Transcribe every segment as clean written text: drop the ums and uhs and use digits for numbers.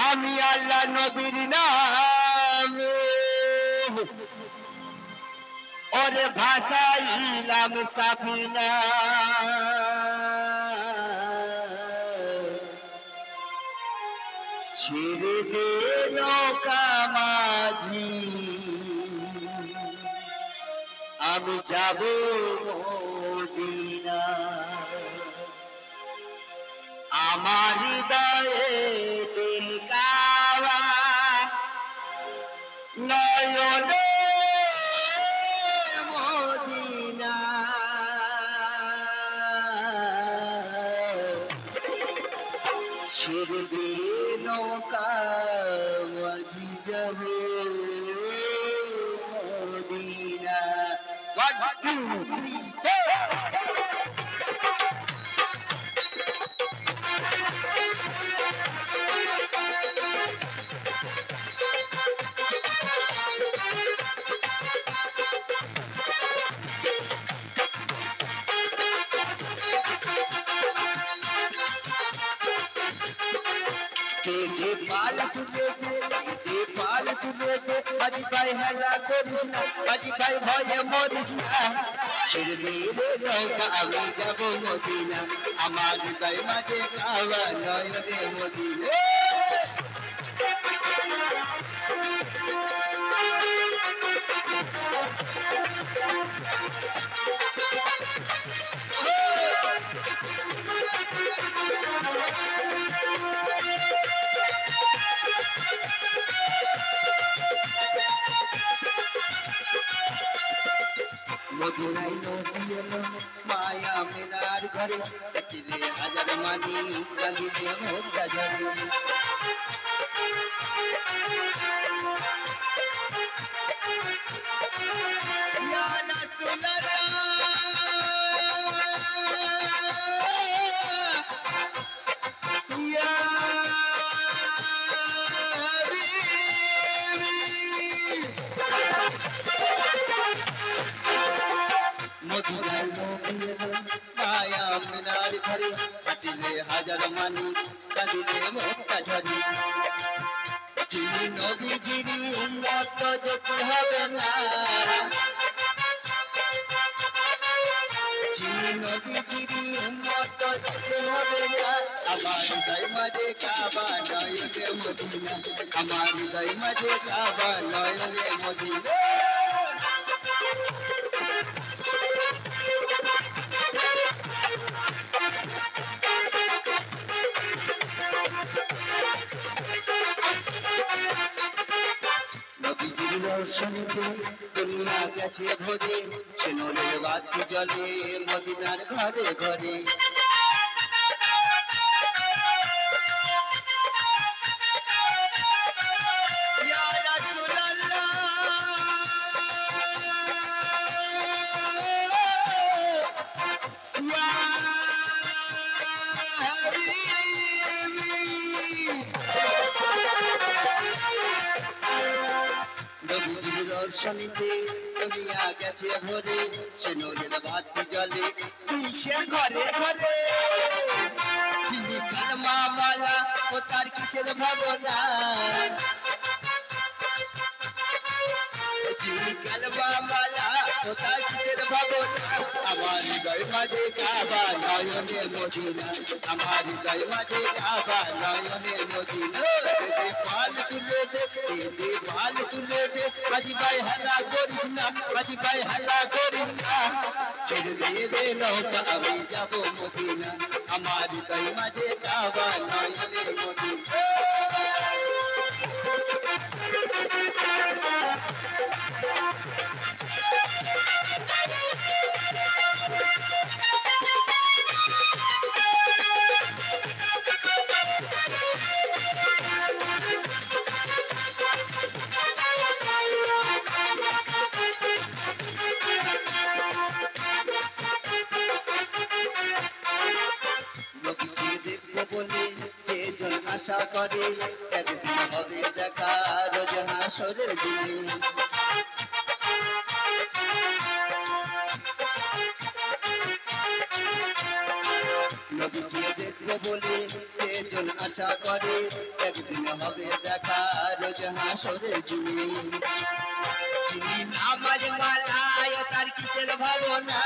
আমি আল্লাহ নবীর নামে ওরে ভাসাইলাম সাফিনা, ছেড়ে দে নৌকা মাঝি, আমি যাব মদিনা। আমার হৃদয়ে কাবা নয়নে মদিনা, ছেড়ে দে নৌকা মাঝি, যাব মদিনা। 1 2 3 দে পাল তুলে দে পাল তুলে দে, আজি ভাই হেলা করিস না, আজি ভাই ভয়ে মরিস না, ছেড়ে দে রে নৌকা আমি যাব মদিনা, আমার হৃদয় মাঝে কাবা নয়নে মদিনা। মদিনায় নবী এলো মায়া মেনার ঘরে, ছিলে হাজার মানি কাঁদিলে মুক্তা ঝরে। ইয়া রাসূলুল্লাহ ইয়া মদিনায় নবী এলো মায়া মেনার ঘরে, ছিলে হাজার মানি কাঁদিলে মুক্তা ঝরে। যিনি নবীজির উম্মত যেতে হবে না, যিনি নবীজির উম্মত যেতে হবে না, আমার হৃদয় মাঝে কাবা নয়নে মদিনা, আমার হৃদয় মাঝে কাবা নয়নে মদিনা। নবীজির রওশনীতে দুনিয়া গেছে ভরে, সে নূরের বাতি জ্বলে মদিনার ঘরে ঘরে। ইয়া রাসূলুল্লাহ ইয়া হাবিবি, নবীজির রওশনীতে দুনিয়া গেছে ভরে, সে নূরের বাতি জ্বলে কিসের ঘরে ঘরে। যিনি কালমা ওয়ালা ও তার কিসের ভাবনা, যিনি কালমা ওয়ালা ও তার কিসের ভাবনা, আমার হৃদয় মাঝে কাবা নয়নে মদিনা, আমার হৃদয় মাঝে কাবা নয়নে মদিনা। দে পাল তুলে দে পাল তুলে দে, আজি ভাই হেলা করিস না, আজি ভাই হেলা করিস না, ছেড়ে দে রে নৌকা আমি যাব মদিনা, আমার হৃদয় মাঝে কাবা নয়নে মদিনা। আশা করে একদিন হবে দেখা রোজ হাসরের দিনে। আশা করে একদিন হবে দেখা রোজ হাসরের দিনে যিনি নামাজ মালায় তার কিসের ভাবনা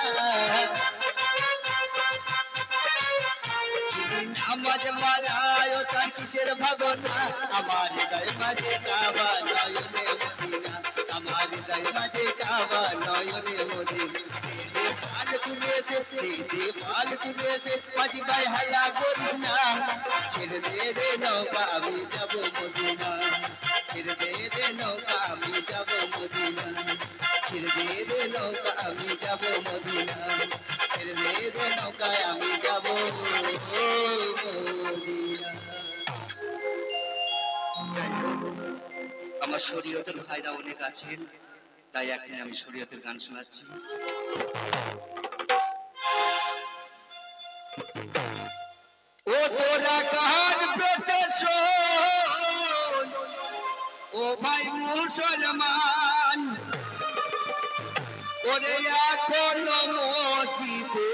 যিনি নামাজ মালায় তার কিসের ভাবনা আমার হৃদয় মাঝে কাবা নয়নে মদিনা আমার হৃদয় মাঝে কাবা নয়নে মদিনা দে পাল তুলে দে পাল তুলে দে মাঝি ভাই হাল্লা করিস না ছেড়ে দে রে নৌকা আমি যাব মদিনা ছেড়ে দে রে নৌকা আমি যাব মদিনা ছেড়ে দে রে নৌকা আমি যাব মদিনা ছেড়ে দে রে নৌকায় আমি যাব মদিনা যাই হোক আমার শরীয়তের ভাইরা অনেক আছেন তাই এখন আমি শরীয়তের গান শোনাচ্ছি ও তোরা কাহার পেতে শোন ও ভাই মুসলমান ওরে এখনো মসজিদে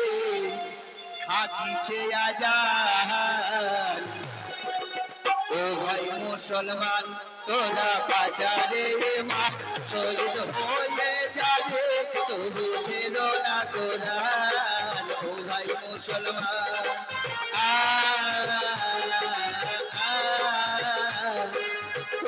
থাকিছে আজান ও ভাই মুসলমান তোরা বাজারে মা শহীদ হয়ে যাবে তবু ছিল না কোরআন ও ভাই মুসলমান ও